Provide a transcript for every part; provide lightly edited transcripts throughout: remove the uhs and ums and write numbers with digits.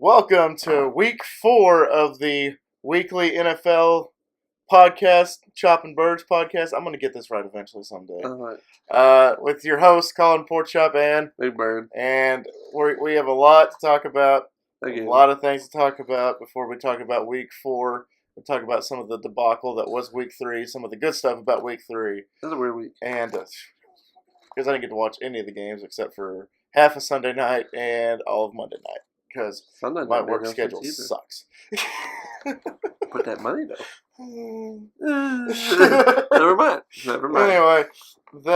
Welcome to week 4 of the weekly NFL podcast, Chopping Birds podcast. I'm going to get this right eventually someday. With your host, Colin Porkchop and Big Bird. And we have a lot to talk about. Thank you. A lot of things to talk about before we talk about week 4. We'll talk about some of the debacle that was week 3, some of the good stuff about week 3. That's a weird week. And because I didn't get to watch any of the games except for half of Sunday night and all of Monday night. Because my work schedule sucks. Put that money though. Never mind. Anyway, we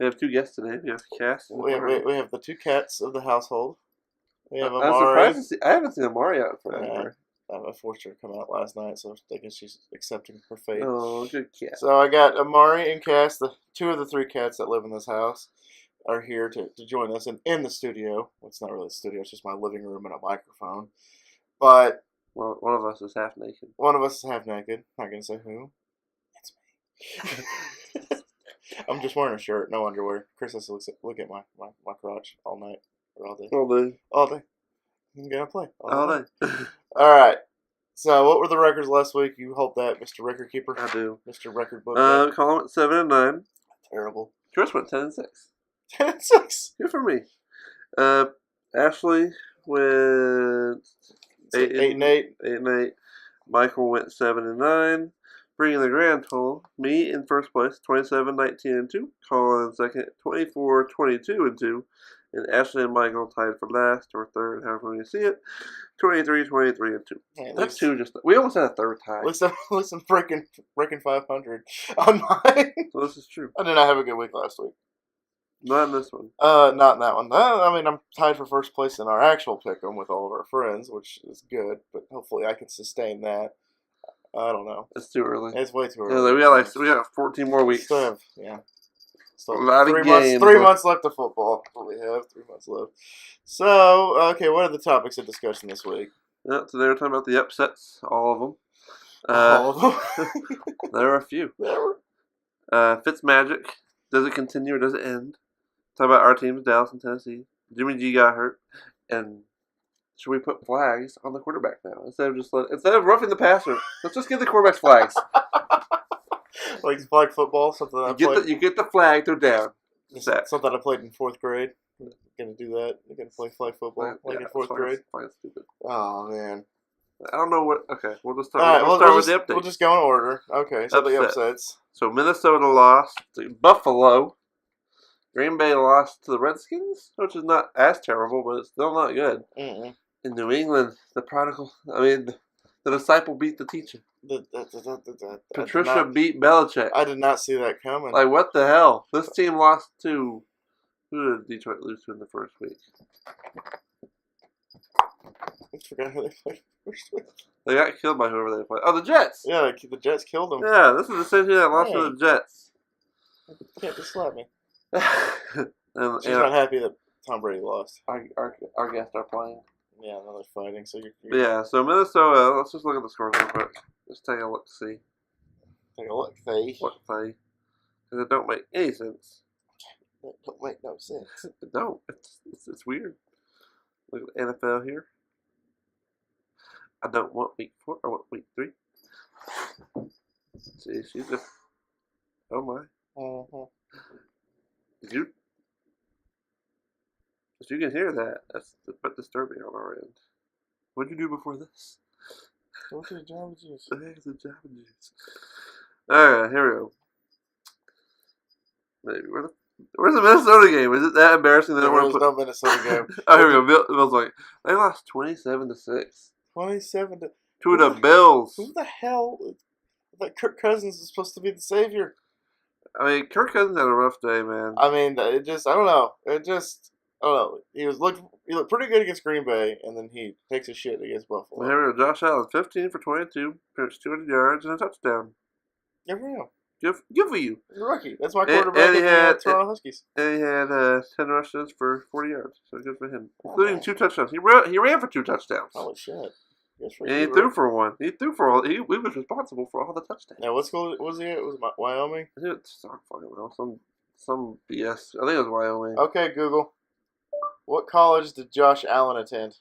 have 2 guests today. We have Cass. We have the 2 cats of the household. We have I'm Amari. surprised to see. I haven't seen Amari out for anymore. I forced her to come out last night, so I guess she's accepting her fate. Oh, good cat. So I got Amari and Cass, the 2 of the 3 cats that live in this house, are here to join us in the studio. Well, it's not really a studio, it's just my living room and a microphone. But well, one of us is half naked. One of us is half naked. Not going to say who. It's me. I'm just wearing a shirt, no underwear. Chris has to look at my crotch all night or all day. All day. I'm going to play. All day. All right. So, what were the records last week? You hold that, Mr. Record Keeper? I do. Mr. Record Book. Colin went 7-9. Terrible. Chris went 10-6. 10-6. Good for me. Ashley went 8-8. 8-8. Michael went 7-9. Bringing the grand total, me in first place, 27-19-2. Colin in second, 24-22-2. And Ashley and Michael tied for last or third, however you see it, 23-23-2. Man, That's 2 just. We almost had a third tie. At least I'm breaking 500 on mine. So this is true. I did not have a good week last week. Not in this one. Not in that one. I mean, I'm tied for first place in our actual pick'em with all of our friends, which is good. But hopefully, I can sustain that. I don't know. It's too early. It's way too early. Yeah, we got 14 more weeks. Still have, yeah. Still a lot of games. 3 months left of football. We have 3 months left. So, okay, what are the topics of discussion this week? Yeah, so they were talking about the upsets, all of them. All of them. There were a few. Fitzmagic. Does it continue or does it end? Talk about our teams, Dallas and Tennessee. Jimmy G got hurt, and should we put flags on the quarterback now instead of roughing the passer? Let's just give the quarterbacks flags. Like flag football, something you get the flag, they're down. Something I played in 4th grade. I'm gonna do that. I'm gonna play flag football in 4th grade. Flags stupid. Oh man. I don't know what. Okay, we'll just start. Right, we'll start with the updates. We'll just go in order. Okay, so the upsets. So Minnesota lost to Buffalo. Green Bay lost to the Redskins, which is not as terrible, but it's still not good. Mm-mm. In New England, the disciple beat the teacher. Patricia beat Belichick. I did not see that coming. Like, what the hell? This team lost to... Who did Detroit lose to in the first week? I forgot who they played first week. They got killed by whoever they played. Oh, the Jets! Yeah, the Jets killed them. Yeah, this is the same team that lost to the Jets. You can't just slap me. and She's not happy that Tom Brady lost. Our guests are playing. Yeah, now they're fighting. So yeah, so Minnesota, let's just look at the scores real quick. Just take a look, see. Take a look, see. Because it don't make any sense. It don't make no sense. It don't. It's weird. Look at the NFL here. I don't want week 4. I want week 3. See, she's just... Oh, my. Mm-hmm. If you can hear that, that's a bit disturbing on our end. What did you do before this? What's the Java juice? The heck is the Java juice? Alright, here we go. Maybe where's the Minnesota game? Is it that embarrassing that I want to put... no Minnesota game. Oh, here we go. Bill's like, they lost 27-6. 27 to the Bills. Who the hell? Like Kirk Cousins is supposed to be the savior. I mean, Kirk Cousins had a rough day, man. I mean, I don't know. I don't know. He looked pretty good against Green Bay, and then he takes a shit against Buffalo. Here we go. Josh Allen, 15 for 22, pitched 200 yards and a touchdown. Good for him. Good for you. He's a rookie. That's my quarterback in the Toronto Huskies. And he had 10 rushes for 40 yards, so good for him. Including 2 touchdowns. He ran for 2 touchdowns. Holy shit. And he threw for 1. He was responsible for all the touchdowns. Now, what school was he at? Was it Wyoming? I think it's some BS. I think it was Wyoming. Okay, Google. What college did Josh Allen attend?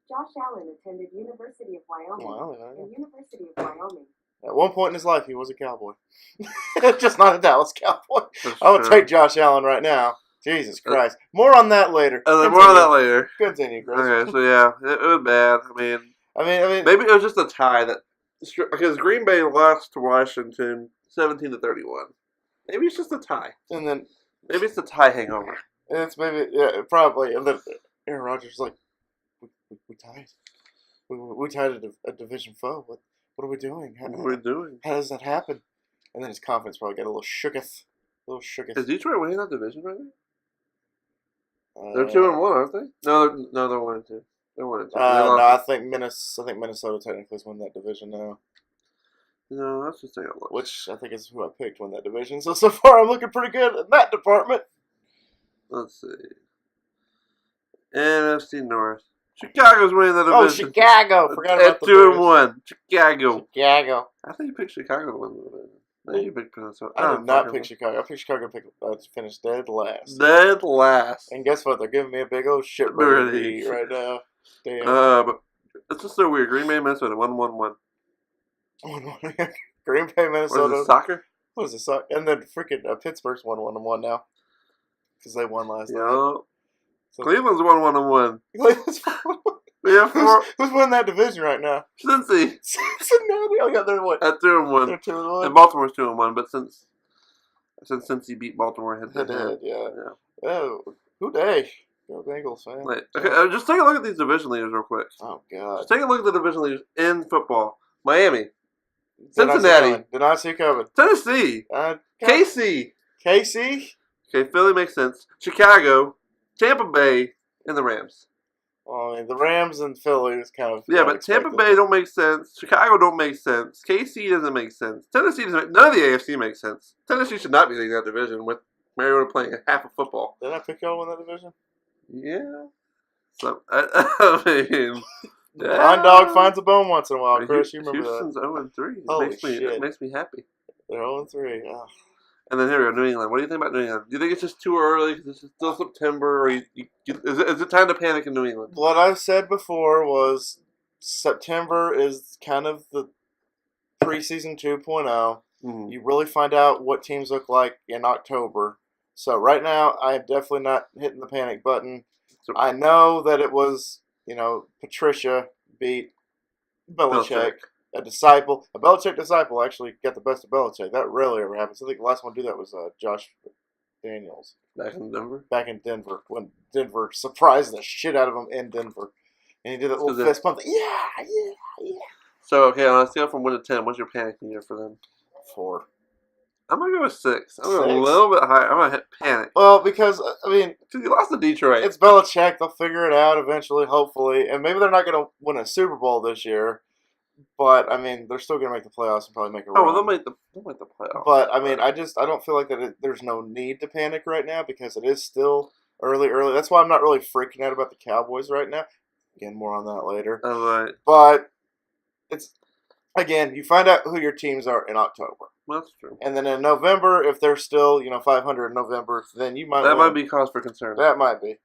Josh Allen attended University of Wyoming and University of Wyoming. At one point in his life, he was a Cowboy. Just not a Dallas Cowboy. I would take Josh Allen right now. Jesus Christ. More on that later. More on that later. Continue, Chris. Okay, so yeah, it was bad. I mean, maybe it was just a tie that because Green Bay lost to Washington 17-31. Maybe it's just a tie, and then maybe it's the tie hangover. And it's maybe probably. And then Aaron Rodgers is like, we tied. We tied a division foe. What are we doing? What are we doing? How does that happen? And then his confidence probably got a little shooketh. Is Detroit winning that division right now? They're 2-1, aren't they? No, they're 1-2. They're 1-2. No, I think Minnesota technically is winning that division now. No, that's just taking a look. Which I think is who I picked to win that division. So far I'm looking pretty good in that department. Let's see. NFC North. Chicago's winning the division. Oh, Chicago! Forgot about the 2-1. Chicago. I think you picked Chicago to win the division. No, you picked Minnesota. I did not pick Chicago. I picked Chicago to finish dead last. Dead last. And guess what? They're giving me a big old shit burger to eat right now. Damn. But it's just so weird. Green Bay, Minnesota, 1-1-1. Green Bay, Minnesota. What is it, soccer? What is it, soccer? And then freaking Pittsburgh's 1-1-1 now. Because they won last night. So Cleveland's 1-1-1. Cleveland's 1-1-1. We have four. Who's winning that division right now? Cincy. Cincinnati. Oh, yeah, they're what? At 2-1. They're 2-1. And Baltimore's 2-1, but since Cincy beat Baltimore head-to-head. Yeah. Oh, who day? Go Bengals, man. Okay, just take a look at these division leaders real quick. Oh, God. Just take a look at the division leaders in football. Miami. Cincinnati. Did not see coming. Tennessee. KC. KC? Okay, Philly makes sense. Chicago. Tampa Bay. And the Rams. Well, I mean, the Rams and Philly is kind of... Yeah, but Tampa Bay don't make sense. Chicago don't make sense. KC doesn't make sense. Tennessee doesn't make... None of the AFC makes sense. Tennessee should not be leading that division with Mariota playing half of football. Did I pick y'all to win that division? Yeah. So, I mean... Blind dog finds a bone once in a while, Chris. You remember Houston's that. Houston's 0-3. Holy shit. It makes me happy. They're 0-3. Oh. And then here we go, New England. What do you think about New England? Do you think it's just too early because it's still September? Or is it time to panic in New England? What I've said before was September is kind of the preseason 2.0. Mm-hmm. You really find out what teams look like in October. So right now, I am definitely not hitting the panic button. So, I know that it was, Patricia beat Belichick. A Belichick disciple actually got the best of Belichick. That rarely ever happens. I think the last one to do that was Josh Daniels. Back in Denver. When Denver surprised the shit out of him in Denver. And he did that little fist pump. Yeah. So, okay, on a scale from 1 to 10, what's your panic meter for them? 4. I'm going to go with 6. I'm going to go a little bit higher. I'm going to hit panic. Well, because, because you lost to Detroit. It's Belichick. They'll figure it out eventually, hopefully. And maybe they're not going to win a Super Bowl this year. But, they're still going to make the playoffs and probably make a run. Oh, well, they'll make the playoffs. But, I don't feel like that. There's no need to panic right now because it is still early. That's why I'm not really freaking out about the Cowboys right now. Again, more on that later. All right. But, you find out who your teams are in October. That's true. And then in November, if they're still, 500 in November, then you might That might be cause for concern. That might be.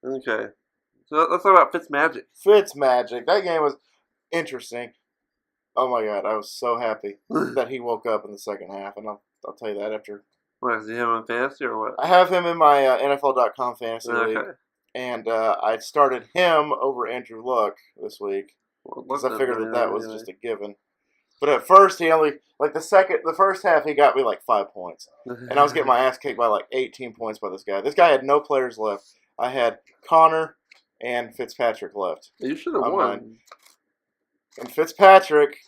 Okay. So, let's talk about Fitzmagic. Fitzmagic. That game was... interesting. Oh my God, I was so happy that he woke up in the second half, and I'll tell you that after. What, is he him in fantasy or what? I have him in my NFL.com fantasy league, and I started him over Andrew Luck this week because I figured that was just a given. But at first, he only the first half he got me 5 points, and I was getting my ass kicked by 18 points by this guy. This guy had no players left. I had Connor and Fitzpatrick left. You should have won. And Fitzpatrick,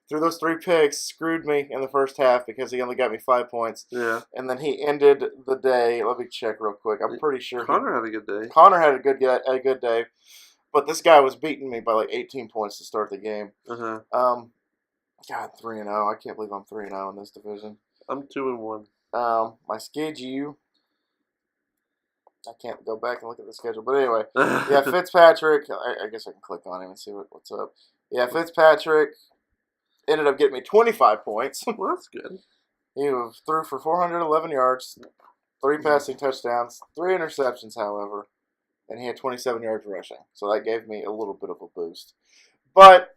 through those 3 picks, screwed me in the first half because he only got me 5 points. Yeah. And then he ended the day. Let me check real quick. I'm pretty sure Connor had a good day. Connor had a good day, but this guy was beating me by 18 points to start the game. God, 3-0. I can't believe I'm 3-0 in this division. I'm 2-1. My schedule. I can't go back and look at the schedule, but anyway, yeah, Fitzpatrick. I guess I can click on him and see what's up. Yeah, Fitzpatrick ended up getting me 25 points. Well, that's good. He threw for 411 yards, 3 passing touchdowns, 3 interceptions, however. and he had 27 yards rushing. So that gave me a little bit of a boost. But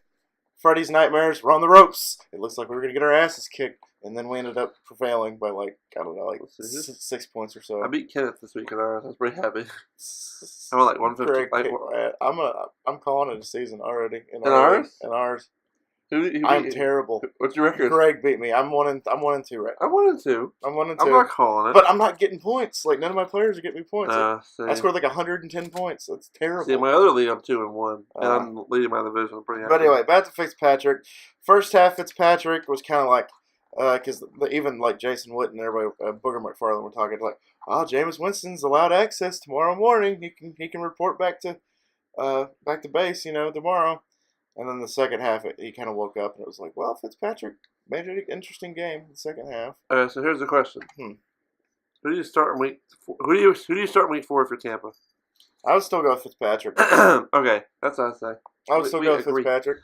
Freddy's nightmares were on the ropes. It looks like we were going to get our asses kicked, and then we ended up prevailing by, like, I don't know, like 6 points or so. I beat Kenneth this week in ours. I was pretty happy. I went like 150. I'm calling it a season already. In ours? In ours. Who I'm terrible. What's your record? Greg beat me. I'm 1-2 right now. I'm 1-2. I'm 1-2. I'm not calling it. But I'm not getting points. Like, none of my players are getting me points. I scored like 110 points. That's terrible. See, in my other league, I'm 2-1. And I'm leading my division. I'm pretty happy. But anyway, back to Fitzpatrick. First half, Fitzpatrick was kind of like, because even like Jason Witten and everybody, Booger McFarland were talking like, oh, Jameis Winston's allowed access tomorrow morning. He can report back to base, tomorrow. And then the second half, he kind of woke up and it was like, well, Fitzpatrick made it an interesting game in the second half. So here's the question: Who do you start in week? Who do you start in week 4 if you're Tampa? I would still go with Fitzpatrick. Okay, that's what I say. I would still go with Fitzpatrick.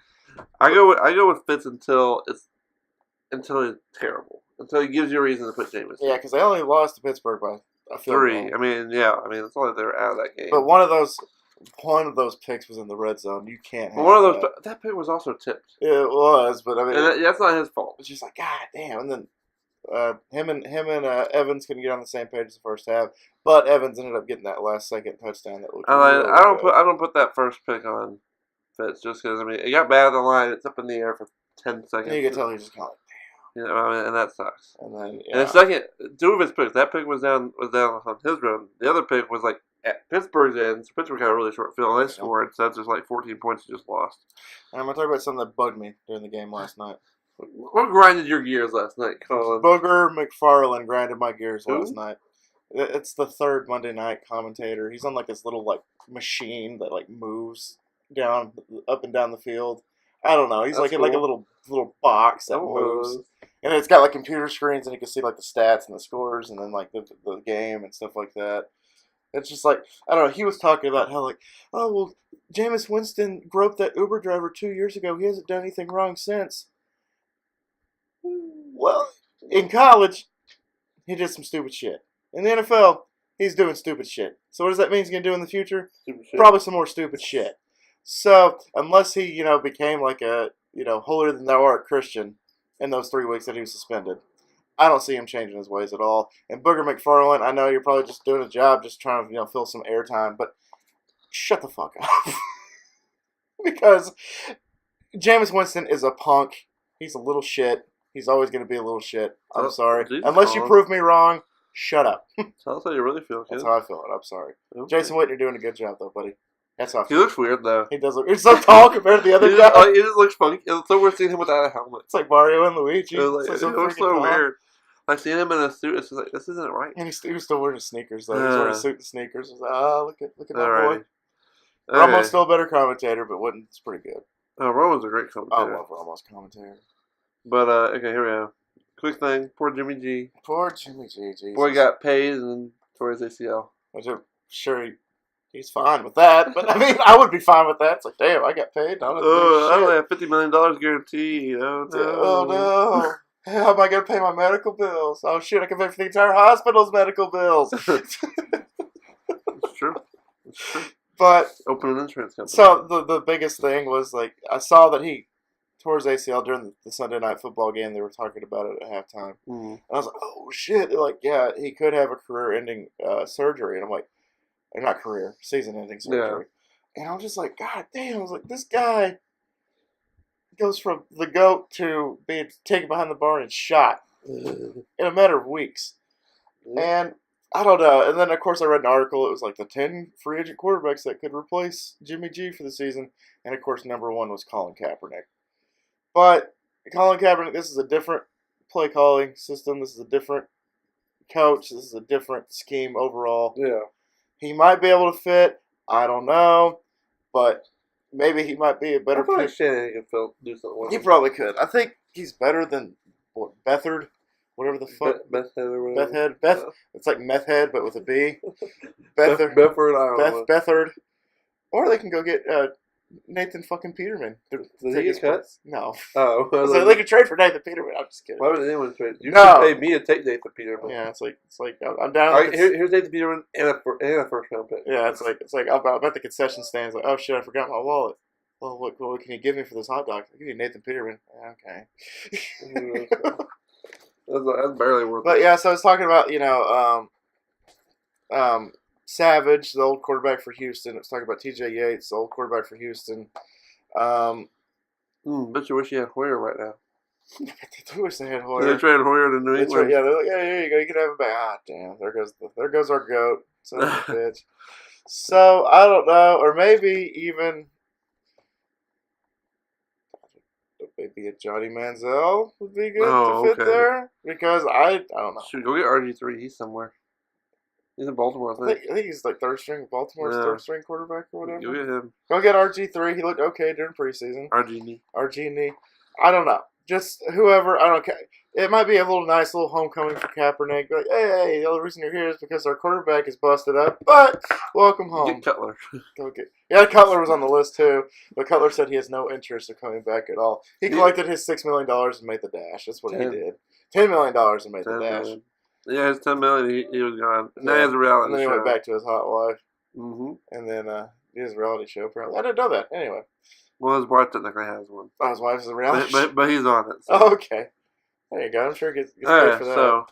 I go with Fitz until he's terrible. Until he gives you a reason to put Jameis. Yeah, because they only lost to Pittsburgh by a field 3. goal. I mean, it's only they were out of that game. But one of those picks was in the red zone. You can't have one of those. That pick was also tipped. It was, but I mean, that's not his fault. It's just like, God damn. And then him and Evans couldn't get on the same page as the first half, but Evans ended up getting that last second touchdown. That looked I don't put that first pick on Fitz just because it got bad on the line. It's up in the air for 10 seconds. And you can tell he's just kind of like, and that sucks. And then and the second, 2 of his picks. That pick was down on his road. The other pick was like at Pittsburgh's end. So Pittsburgh had a really short field. And they scored. So that's just like 14 points you just lost. I'm going to talk about something that bugged me during the game last night. What grinded your gears last night, Colin? Booger McFarland grinded my gears last night. It's the third Monday night commentator. He's on like this little like machine that like moves up and down the field. I don't know. He's like in like a little box that moves. And it's got like computer screens and you can see like the stats and the scores and then like the game and stuff like that. It's just like, I don't know, he was talking about how like, oh, well, Jameis Winston groped that Uber driver 2 years ago. He hasn't done anything wrong since. Well, in college, he did some stupid shit. In the NFL, he's doing stupid shit. So what does that mean he's going to do in the future? Probably some more stupid shit. So unless he, became like a, holier than thou art Christian in those 3 weeks that he was suspended, I don't see him changing his ways at all. And Booger McFarland, I know you're probably just doing a job, just trying to, fill some airtime, but shut the fuck up. Because Jameis Winston is a punk. He's a little shit. He's always going to be a little shit. I'm sorry. Unless you prove me wrong, shut up. Tell us how you really feel, kid. That's how I feel. I'm sorry. Okay. Jason Witten, you're doing a good job, though, buddy. That's how I feel. He looks weird, though. He does look. He's so tall compared to the other guy. He just looks funny. It's so weird seeing him without a helmet. It's like Mario and Luigi. It looks so weird. Like seeing him in a suit, it's just like, this isn't right. And he was still wearing his sneakers, though. He was wearing a suit and sneakers. Look at that boy. Okay. Romo's still a better commentator, but Witten's pretty good. Oh, Romo's a great commentator. I love Romo's commentary. But, okay, here we go. Quick thing. Poor Jimmy G. Poor Jimmy G. Jesus. Boy got paid and tore his ACL. I'm sure he's fine with that. But, I mean, I would be fine with that. It's like, damn, I got paid. I only have $50 million guaranteed. Oh, no. Oh, no. How am I going to pay my medical bills? Oh, shit, I can pay for the entire hospital's medical bills. It's true. It's true. But open an insurance company. So the biggest thing was like I saw that he tore his ACL during the Sunday night football game. They were talking about it at halftime. Mm-hmm. And I was like, oh shit! They're like, yeah, he could have a career-ending surgery. And I'm like, not career, season-ending surgery. Yeah. And I'm just like, God damn! I was like, this guy goes from the GOAT to being taken behind the bar and shot in a matter of weeks. Mm-hmm. And I don't know. And then, of course, I read an article. It was like the 10 free agent quarterbacks that could replace Jimmy G for the season. And, of course, number 1 was Colin Kaepernick. But Colin Kaepernick, this is a different play calling system. This is a different coach. This is a different scheme overall. Yeah. He might be able to fit. I don't know. But maybe he might be a better pick. Shanahan could do something with him. He probably could. I think he's better than Beathard. Whatever the fuck. Meth head or whatever. Meth head. It's like meth head, but with a B. Bethard. Bethard. Or they can go get Nathan fucking Peterman. Did he get cut? No. Oh. So they could trade for Nathan Peterman. I'm just kidding. Why would anyone trade? You should pay me to take Nathan Peterman. Yeah, it's like I'm down. Here's Nathan Peterman and a first round pick. Yeah, it's like I'm at the concession stands. Like, oh shit, I forgot my wallet. Well, what can you give me for this hot dog? I'll give you Nathan Peterman. Okay. That's barely worth it. But yeah, so I was talking about Savage, the old quarterback for Houston. I was talking about T.J. Yates, the old quarterback for Houston. Bet you wish you had Hoyer right now. I do wish they had Hoyer. They traded Hoyer to New England. Yeah, they're like, yeah, here you go. You can have him back. Ah, damn. There goes our goat. Son of a bitch. So, I don't know. Or maybe even... Maybe a Johnny Manziel would be good to fit there. Because I don't know. Should go get RG3. He's somewhere. He's in Baltimore, I think. I think he's like third string. Baltimore's third string quarterback or whatever. Go get him. Go get RG3. He looked okay during preseason. RG. I don't know. Just whoever. I don't care. It might be a nice little homecoming for Kaepernick. Like, hey, the only reason you're here is because our quarterback is busted up. But welcome home. Get Cutler. Go get. Yeah, Cutler was on the list too. But Cutler said he has no interest in coming back at all. He collected his $6 million and made the dash. That's what he did. $10 million and made the dash. Million. Yeah, his $10 million. He was gone. Now he has a reality show. And then he went back to his hot wife. Mm-hmm. And then he has a reality show. Apparently, I didn't know that. Anyway. Well, his wife technically has one. Oh, his wife's a reality show? But he's on it. So. Oh, okay. There you go. I'm sure he gets paid for that. So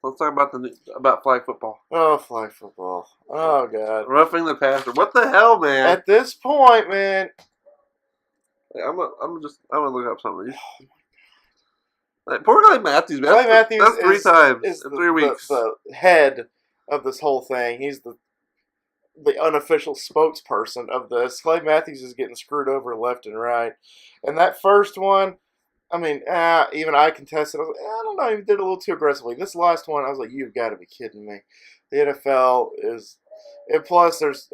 let's talk about flag football. Oh, flag football. Oh, God. Roughing the passer. What the hell, man? At this point, man. Hey, I'm gonna look up something. Poor Clay Matthews, man. Clay Matthews that's three times in 3 weeks. The head of this whole thing. He's the unofficial spokesperson of this. Clay Matthews is getting screwed over left and right. And that first one, I mean, even I contested. I was like, I don't know, he did a little too aggressively. This last one, I was like, you've got to be kidding me. The NFL is, and plus there's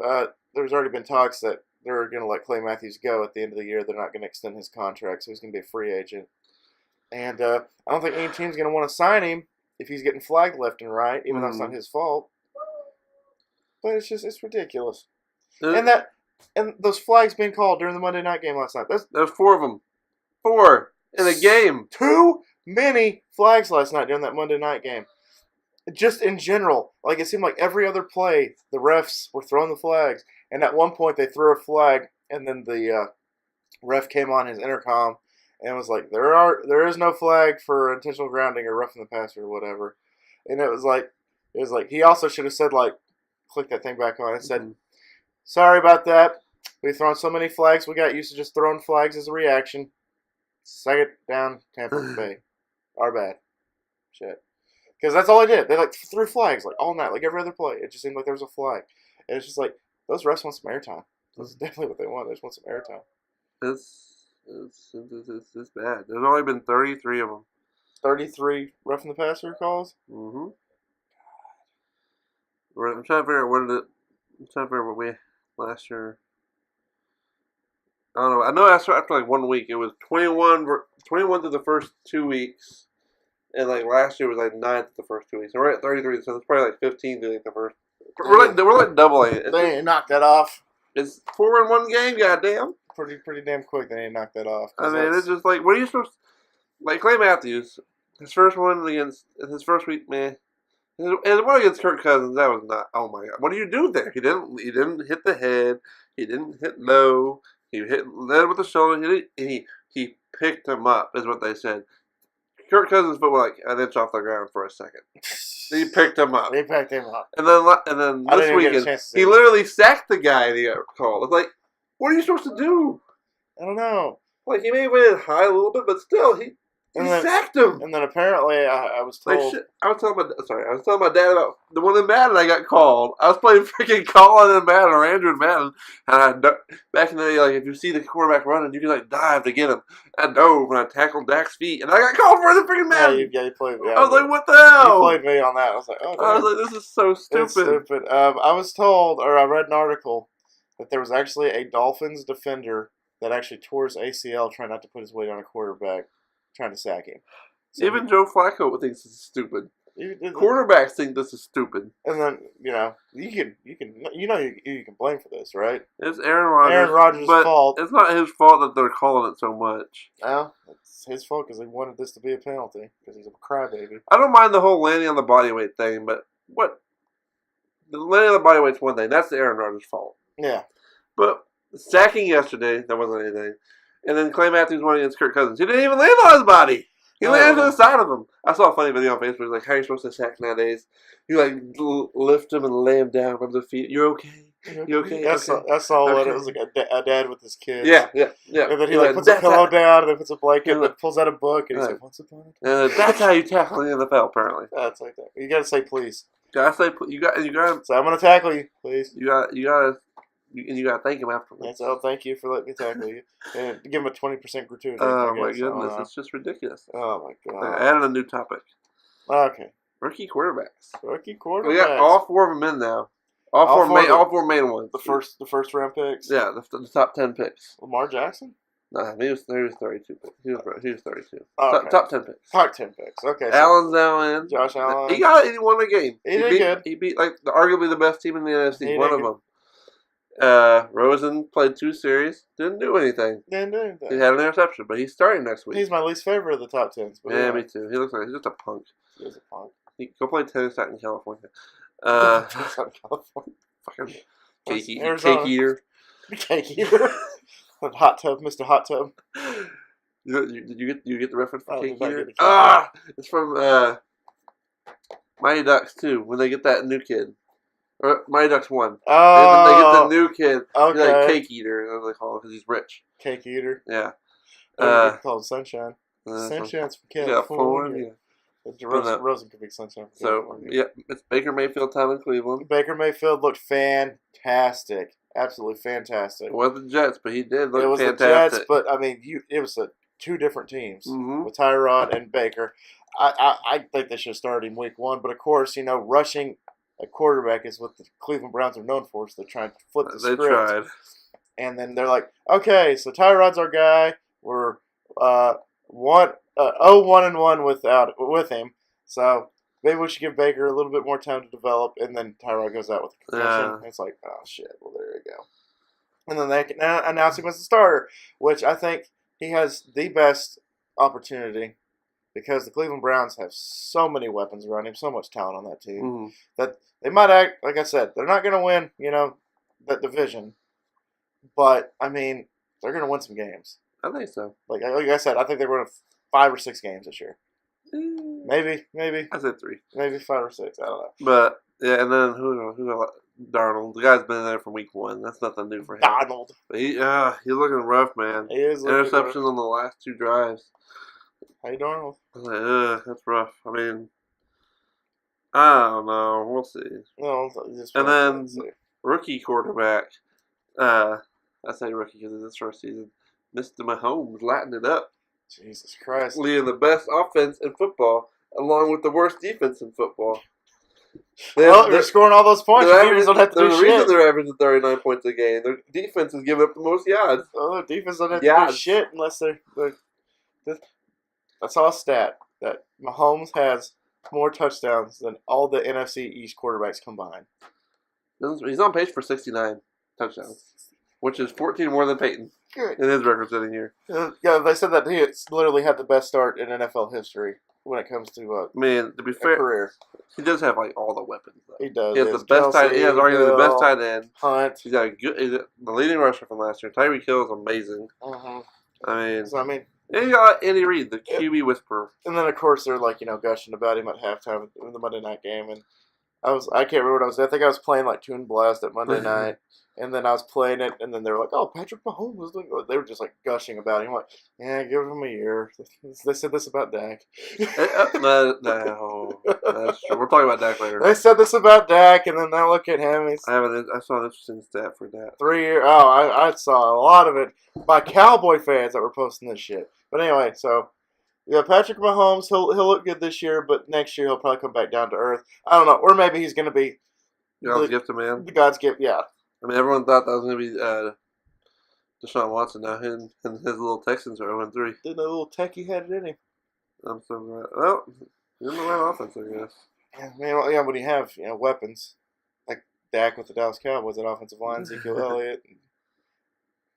already been talks that they're going to let Clay Matthews go at the end of the year. They're not going to extend his contract, so he's going to be a free agent. And I don't think any team's going to want to sign him if he's getting flagged left and right, even though it's not his fault. But it's ridiculous. And those flags being called during the Monday night game last night. There's 4 of them. 4 in a game. Too many flags last night during that Monday night game. Just in general. Like, it seemed like every other play, the refs were throwing the flags. And at one point, they threw a flag, and then the ref came on his intercom and was like, there is no flag for intentional grounding or roughing the passer or whatever. And it was like he also should have said, like, click that thing back on and said, sorry about that. We've thrown so many flags. We got used to just throwing flags as a reaction. Second down, Tampa Bay. Our bad. Shit. Because that's all I did. They threw flags all night, like every other play. It just seemed like there was a flag. And it's just like, those refs want some airtime. That's definitely what they want. They just want some airtime. It's bad. There's only been 33 of them. 33 roughing the passer calls? Mm-hmm. I'm trying to figure out what we last year. I don't know. I know after like 1 week, it was 21 through the first 2 weeks. And like last year was like 9 through the first 2 weeks. So we're at 33, so it's probably like 15 through like the first. We're like doubling it. They ain't knocked that off. It's 4 in 1 game, goddamn. Pretty damn quick. They ain't knocked that off. I mean, it's just like, what are you supposed to, like Clay Matthews, his first week, man. And one against Kirk Cousins, that was not. Oh my God! What do you do there? He didn't hit the head. He didn't hit low. He led with the shoulder. He picked him up, is what they said. Kirk Cousins' foot was like an inch off the ground for a second. He picked him up. And then this weekend, he literally sacked the guy that got called. It's like, what are you supposed to do? I don't know. Like, he may have went high a little bit, but still, he sacked him. And then apparently, I was told. I was telling my dad about the one in Madden I got called. I was playing freaking Colin in Madden or Andrew in Madden, and back in the day, like, if you see the quarterback running, you can like dive to get him. I dove and I tackled Dak's feet, and I got called for the freaking Madden. Yeah, you played me. I was like, what the hell? You played me on that. I was like, oh. I was like, this is so stupid. It's stupid. I was told, or I read an article, that there was actually a Dolphins defender that actually tore his ACL trying not to put his weight on a quarterback, trying to sack him. So even Joe Flacco thinks it's stupid. Quarterbacks think this is stupid. And then you can blame for this, right? It's Aaron Rodgers' fault. It's not his fault that they're calling it so much. No, it's his fault because he wanted this to be a penalty because he's a crybaby. I don't mind the whole landing on the body weight thing, but the landing on the body weight's one thing. That's the Aaron Rodgers' fault. Yeah. But sacking yesterday, that wasn't anything. And then Clay Matthews won against Kirk Cousins. He didn't even land on his body. He landed to the side of him. I saw a funny video on Facebook. It's like, how are you supposed to sack nowadays? You lift him and lay him down from the feet. You're okay. You okay? That's all. Okay. It was like a dad with his kids. Yeah. And then he puts a pillow down and then puts a blanket and pulls out a book and he's like, "What's upon it?" That's how you tackle in the NFL, apparently. That's like that. You gotta say please. You gotta. So I'm gonna tackle you, please. You gotta thank him afterwards. So thank you for letting me tackle you and give him a 20% gratuity. Oh my goodness, it's just ridiculous. Oh my god. I added a new topic. Okay. Rookie quarterbacks. We got all 4 of them in now. All four main ones. The first round picks. Yeah, the top 10 picks. Lamar Jackson. Nah, he was 32 picks. He was 32. Oh, okay. Top 10 picks. Top 10 picks. Okay. Allen's now in. Josh Allen. He got it. He won a game. He did good. He beat arguably the best team in the NFC. One of them. Rosen played 2 series. Didn't do anything. He had an interception, but he's starting next week. He's my least favorite of the top 10s. Yeah, me too. He looks like he's just a punk. He is a punk. Go play tennis out in California. Fucking cake eater. Cake eater. Hot tub, Mr. Hot Tub. Did you get the reference for cake eater? It's from Mighty Ducks 2 when they get that new kid. Or Mighty Ducks 1. Oh. They get the new kid. Okay. He's like cake eater, as they call him, because he's rich. Cake eater. Yeah. Called Sunshine. Sunshine's from Yeah, California. Rosen could be Sunshine. So, yeah, it's Baker Mayfield time in Cleveland. Baker Mayfield looked fantastic. Absolutely fantastic. It wasn't the Jets, but he did look fantastic. It was the Jets, but, I mean, it was 2 different teams with Tyrod and Baker. I think they should have started in week 1, but, of course, rushing a quarterback is what the Cleveland Browns are known for, so they're trying to flip the script. They tried. And then they're like, okay, so Tyrod's our guy. We're 0-1-1 with him. So maybe we should give Baker a little bit more time to develop. And then Tyrod goes out with a concussion. It's like, oh, shit. Well, there you go. And then they announce him as the starter, which I think he has the best opportunity because the Cleveland Browns have so many weapons around him, so much talent on that team, that they might act, like I said, they're not going to win, that division. But, I mean, they're going to win some games. I think so. Like I said, I think they're going to 5 or 6 games this year. Maybe. I said 3. Maybe 5 or 6. I don't know. But, yeah, and then who Darnold. The guy's been there from week 1. That's nothing new for him. Darnold. But he's looking rough, man. He is looking Interceptions rough. On the last 2 drives. Hey, Darnold. I was like, that's rough. I mean, I don't know. We'll see. No, and then rookie quarterback. I say rookie because it's his first season. Mr. Mahomes lighting it up. Jesus Christ. Leading the best offense in football, along with the worst defense in football. They're scoring all those points. The defense don't have to do shit. The reason they're averaging 39 points a game. Their defense is giving up the most yards. Oh, their defense don't have to do shit unless they're I saw a stat that Mahomes has more touchdowns than all the NFC East quarterbacks combined. He's on pace for 69 touchdowns, which is 14 more than Peyton in his record setting year. Yeah, they said that he literally had the best start in NFL history when it comes to to be fair, career. He does have all the weapons. Though. He does. He has the best tight. He has arguably the best tight end. Hunt. He's got the leading rusher from last year. Tyreek Hill is amazing. I mean, and you got Andy Reid, the QB whisperer. And then of course they're gushing about him at halftime in the Monday night game, and I can't remember what I was. I think I was playing Toon Blast at Monday night. And then I was playing it, and then they were like, "Oh, Patrick Mahomes was doing." They were just gushing about him. Like, yeah, give him a year. They said this about Dak. No, that's true. We're talking about Dak later. They said this about Dak, and then now look at him. I saw an interesting stat for that. 3 years. Oh, I saw a lot of it by Cowboy fans that were posting this shit. But anyway, so yeah, Patrick Mahomes, he'll look good this year, but next year he'll probably come back down to earth. I don't know, or maybe he's going to be God's gift to man. The God's gift, yeah. I mean, everyone thought that was going to be Deshaun Watson. Now him and his little Texans are 0-3. Didn't know the little techie had it in him. I'm so glad. Well, You're in the right offense, I guess. Yeah, man, yeah, when you have weapons like Dak with the Dallas Cowboys at offensive line, Ezekiel Elliott,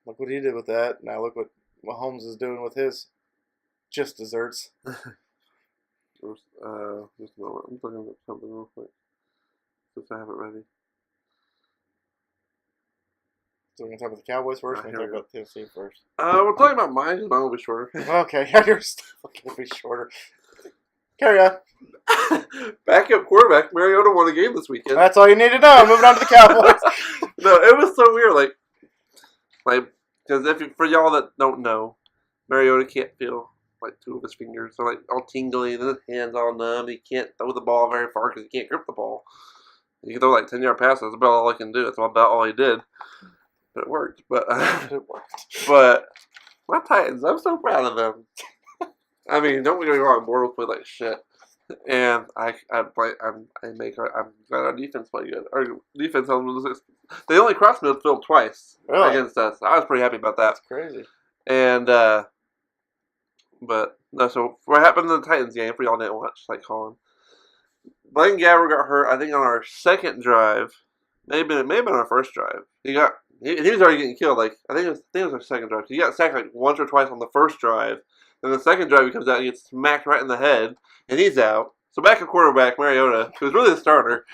look what he did with that. Now look what Mahomes is doing with his just desserts. Just a moment. I'm looking at something real quick. Since I have it ready. So we're gonna talk about the Cowboys first. We're gonna talk about Tennessee first. We're talking about mine because mine will be shorter. Okay, yeah, your stuff will be shorter. Carry on. Backup quarterback Mariota won a game this weekend. That's all you need to know. Moving on to the Cowboys. No, it was so weird. Like because for y'all that don't know, Mariota can't feel like two of his fingers. They're like all tingly and his hands all numb. He can't throw the ball very far because he can't grip the ball. He can throw like 10-yard passes. That's about all he can do. That's about all he did. But it worked. But it worked. But my Titans, I'm so proud of them. I mean, don't get me wrong. Bortles played like shit, and I'm glad our defense played good. Our defense, they only crossed midfield twice against us. I was pretty happy about that. That's crazy. And but no. So what happened in the Titans game? For y'all didn't watch, like Colin, Blaine Gabbert got hurt. I think on our second drive, maybe on our first drive. He was already getting killed. Like I think it was our second drive. He got sacked like once or twice on the first drive. Then the second drive he comes out and gets smacked right in the head, and he's out. So backup quarterback Mariota, who's really the starter,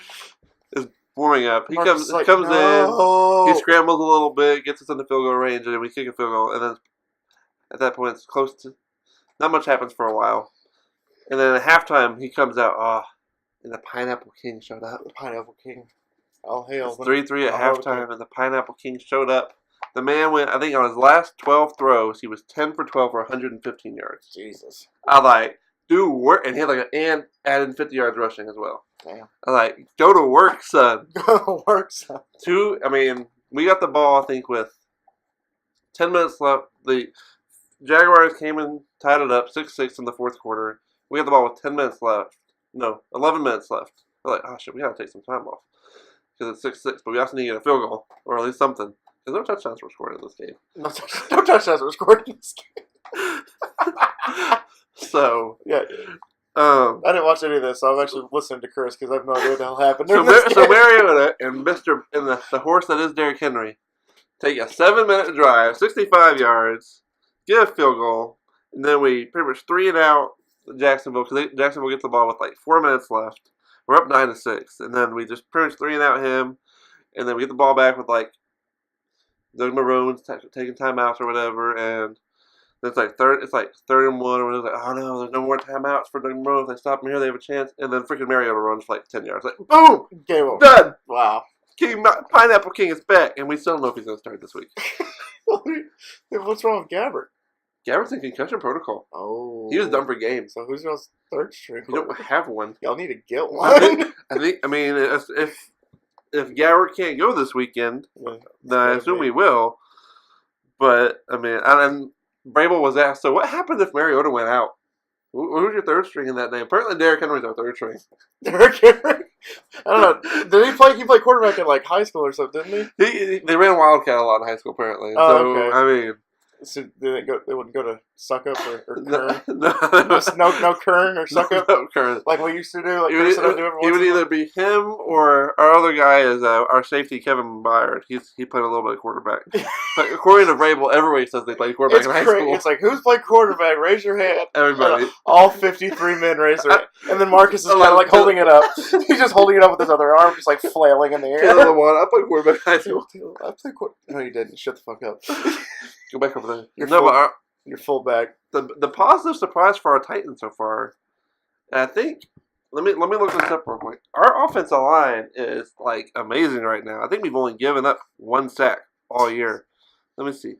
is warming up. He comes in, he scrambles a little bit, gets us in the field goal range, and then we kick a field goal. And then at that point, it's close to not much happens for a while. And then at halftime, he comes out. And the Pineapple King showed up. The Pineapple King. All hail. It's 3-3 at halftime, and the Pineapple King showed up. The man went, I think on his last 12 throws, he was 10 for 12 for 115 yards. Jesus. I like, dude, work. And he had and added 50 yards rushing as well. Damn. I like, go to work, son. Go to work, son. We got the ball, I think, with 10 minutes left. The Jaguars came and tied it up, 6-6 in the fourth quarter. We got the ball with 10 minutes left. No, 11 minutes left. We're like, oh, shit, we got to take some time off. Because it's 6-6, but we also need to get a field goal, or at least something. Because no touchdowns were scored in this game. No touchdowns were scored in this game. So, yeah. I didn't watch any of this, so I'm actually listening to Chris because I have no idea what the hell happened. So Mariota and the horse that is Derrick Henry take a 7-minute drive, 65 yards, get a field goal, and then we pretty much 3 and out Jacksonville because Jacksonville gets the ball with like 4 minutes left. We're up 9-6, and then we just pretty much 3 and out him, and then we get the ball back with like Doug Maroon's taking timeouts or whatever, and it's like third and 1, or it's like, oh no, there's no more timeouts for Doug Maroon. If they stop him here, they have a chance. And then freaking Mariota runs for like 10 yards, like boom, game over, done. Wow, Pineapple King is back, and we still don't know if he's going to start this week. What's wrong with Gabbert? Gabbert's in concussion protocol. Oh, he was done for games. So who's y'all's third string? You don't have one. Y'all need to get one. I mean, if Gabbert can't go this weekend, then I assume he will. But I mean, and Brable was asked, so what happened if Mariota went out? Who's your third string in that name? Apparently, Derrick Henry's our third string. Derrick Henry? I don't know. Did he play? He played quarterback in like high school or something, didn't he? They ran Wildcat a lot in high school, apparently. Oh, so, okay. I mean, so they wouldn't go to suck up or Kern? No Kern or suck up? No Kern. Like we used to do? Like he would either be him or our other guy is our safety, Kevin Byard. He played a little bit of quarterback. But according to Vrabel, everybody says they played quarterback in high school. It's like, who's played quarterback? Raise your hand. Everybody. All 53 men raise their hand. And then Marcus is kind of like holding it up. He's just holding it up with his other arm, just like flailing in the air. I played quarterback in high school. I played quarterback. No, you didn't. Shut the fuck up. Go back over there. Your fullback. The positive surprise for our Titans so far, and I think, let me look this up real quick. Our offensive line is like amazing right now. I think we've only given up 1 sack all year. Let me see.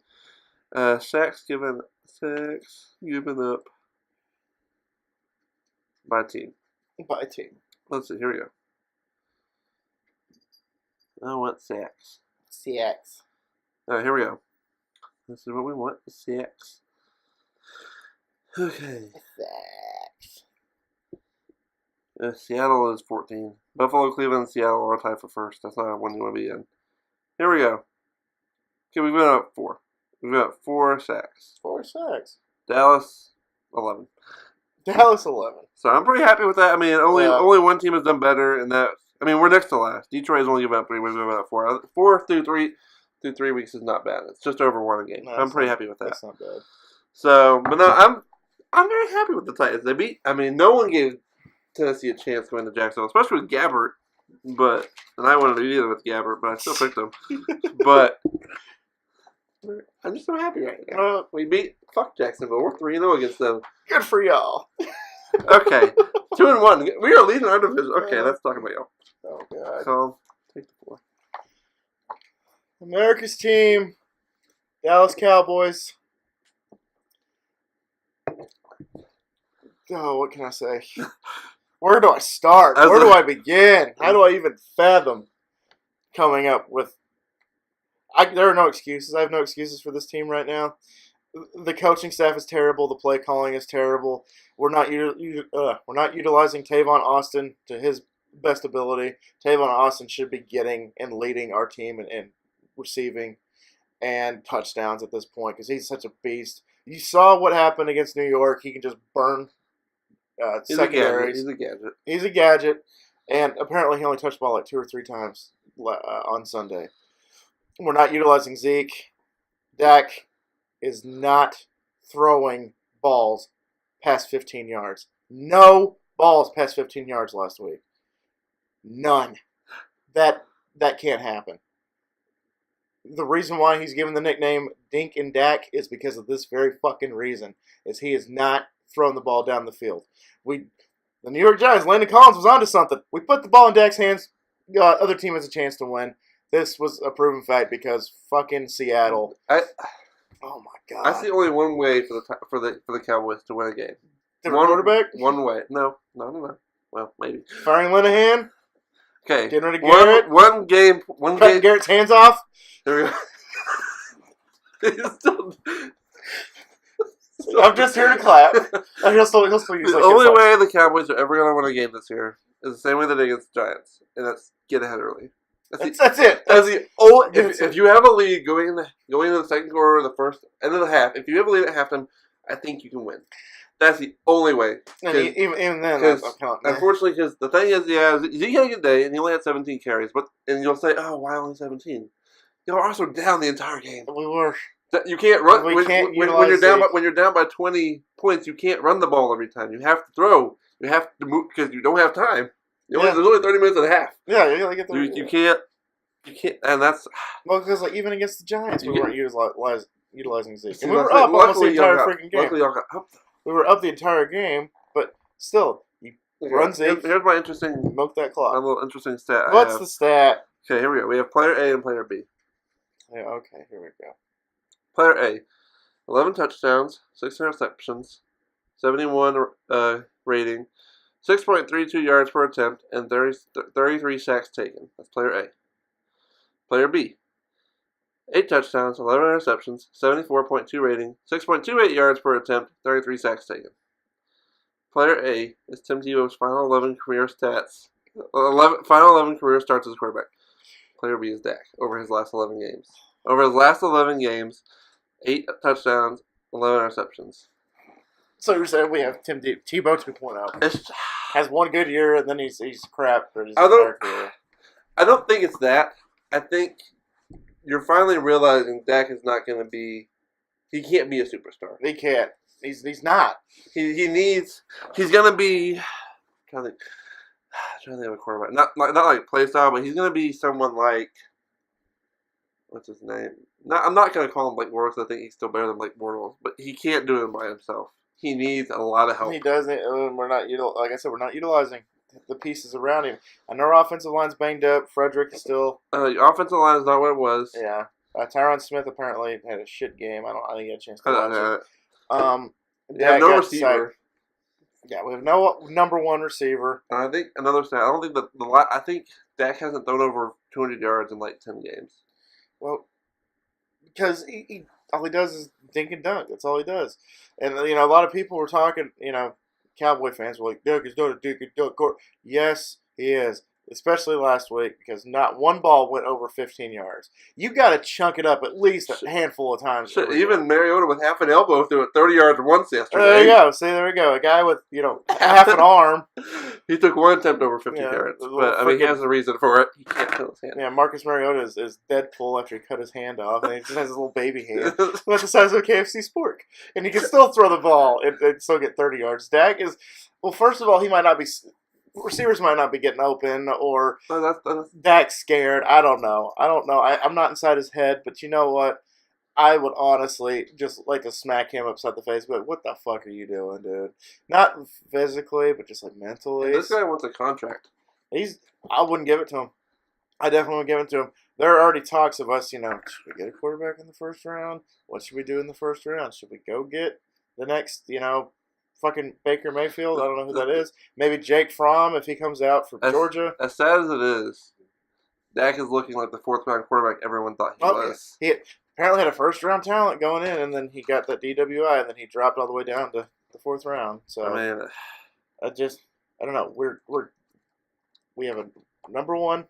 Sacks given up by team. By team. Let's see. Here we go. I want sacks. CX. All right, here we go. This is what we want. 6. Okay. Seattle is 14. Buffalo, Cleveland, and Seattle are tied for first. That's not one you want to be in. Here we go. Okay, we've got 4. We've got 4 sacks. 4 sacks. Dallas, 11. Dallas 11. So I'm pretty happy with that. I mean, only one team has done better, and that I mean we're next to last. Detroit's only given up 3. We've given up 4. 4 through 3 weeks is not bad. It's just over 1 a game. No, I'm pretty happy with that. That's not bad. So, but no, I'm very happy with the Titans. They beat. I mean, no one gave Tennessee a chance going to Jacksonville, especially with Gabbert. And I wanted to do it with Gabbert, but I still picked him. But I'm just so happy right now. We beat Jacksonville. We're 3-0 against them. Good for y'all. Okay, 2-1. We are leading our division. Okay, let's talk about y'all. Oh God. So take the floor. America's team, Dallas Cowboys. Oh, what can I say? Where do I start? Where do I begin? How do I even fathom coming up with... there are no excuses. I have no excuses for this team right now. The coaching staff is terrible. The play calling is terrible. We're not utilizing Tavon Austin to his best ability. Tavon Austin should be getting and leading our team in receiving and touchdowns at this point because he's such a beast. You saw what happened against New York. He can just burn secondaries. He's a gadget. And apparently he only touched the ball like 2 or 3 times on Sunday. We're not utilizing Zeke. Dak is not throwing balls past 15 yards. No balls past 15 yards last week. None. That can't happen. The reason why he's given the nickname Dink and Dak is because of this very fucking reason. Is he is not throwing the ball down the field. The New York Giants, Landon Collins was onto something. We put the ball in Dak's hands. Other team has a chance to win. This was a proven fact because fucking Seattle. Oh my God! I see only one way for the Cowboys to win a game. Different quarterback? One way. No. Well, maybe. Firing Linehan. Okay. Getting rid of Garrett. One game. Cutting Garrett's hands off. There we go. I'm just here to clap. He'll still use the only way the Cowboys are ever going to win a game this year is the same way they did against the Giants, and that's get ahead early. That's it. That's the only. If you have a lead going into the second quarter, or the first end of the half, if you have a lead at halftime, I think you can win. That's the only way. And even then, unfortunately, because the thing is, Zeke had a good day, and he only had 17 carries. And you'll say, "Oh, why only 17?" You were also down the entire game. We were. You can't run when you're down by 20 points. You can't run the ball every time. You have to throw. You have to move because you don't have time. There's only 30 minutes and a half. Yeah, you gotta get there. You can't, and that's because even against the Giants, we weren't utilizing Zeke. And we were up almost the entire freaking game. Luckily, y'all got up. We were up the entire game, but still, you run Zeke. Here's my interesting milk that clock. A little interesting stat. What's the stat? Okay, here we go. We have player A and player B. Yeah. Okay. Here we go. Player A, 11 touchdowns, 6 interceptions, 71 rating, 6.32 yards per attempt, and 33 sacks taken. That's player A. Player B, 8 touchdowns, 11 interceptions, 74.2 rating, 6.28 yards per attempt, 33 sacks taken. Player A is Tim Tebow's final 11 career stats. Final 11 career starts as a quarterback. Player B is Dak over his last 11 games. Over his last 11 games, 8 touchdowns, 11 interceptions. So you're saying we have Tim Tebow 2.0. Has one good year and then he's crap for his entire career. I don't think it's that. I think you're finally realizing Dak is not going to be. He can't be a superstar. He can't. He's not. He's going to be. I'm trying to think of a quarterback. Not like play style, but he's going to be someone like. What's his name? I'm not going to call him Blake Bortles because I think he's still better than Blake Bortles, but he can't do it by himself. He needs a lot of help. He doesn't. We're not like I said, we're not utilizing the pieces around him. I know our offensive line's banged up. Frederick is still. The offensive line is not what it was. Yeah. Tyron Smith apparently had a shit game. I think he had a chance to watch it. We have no receiver. Yeah, we have no number one receiver. I think another stat. I don't think I think Dak hasn't thrown over 200 yards in like 10 games. Well, because all he does is dink and dunk. That's all he does. And, a lot of people were talking, Cowboy fans were like, Doug is doing a dink and dunk. Yes, he is. especially last week, because not one ball went over 15 yards. You got to chunk it up at least a handful of times. Even Mariota with half an elbow threw it 30 yards once yesterday. There you go. See, there we go. A guy with half an arm. He took one attempt over 50 yards, but I mean, he has a reason for it. He can't kill his hand. Yeah, Marcus Mariota is Deadpool after he cut his hand off, and he just has his little baby hand. That's the size of a KFC spork, and he can still throw the ball and still get 30 yards. Dak is first of all, he might not be. Receivers might not be getting open, or Dak's scared. I don't know. I'm not inside his head, but you know what? I would honestly just like to smack him upside the face. But what the fuck are you doing, dude? Not physically, but just like mentally. This guy wants a contract. I wouldn't give it to him. I definitely would give it to him. There are already talks of us, should we get a quarterback in the first round? What should we do in the first round? Should we go get the next, fucking Baker Mayfield? I don't know who that is. Maybe Jake Fromm if he comes out for Georgia. As sad as it is, Dak is looking like the fourth-round quarterback everyone thought he was. He apparently had a first-round talent going in, and then he got that DWI, and then he dropped all the way down to the fourth round. So I don't know. We have a number one,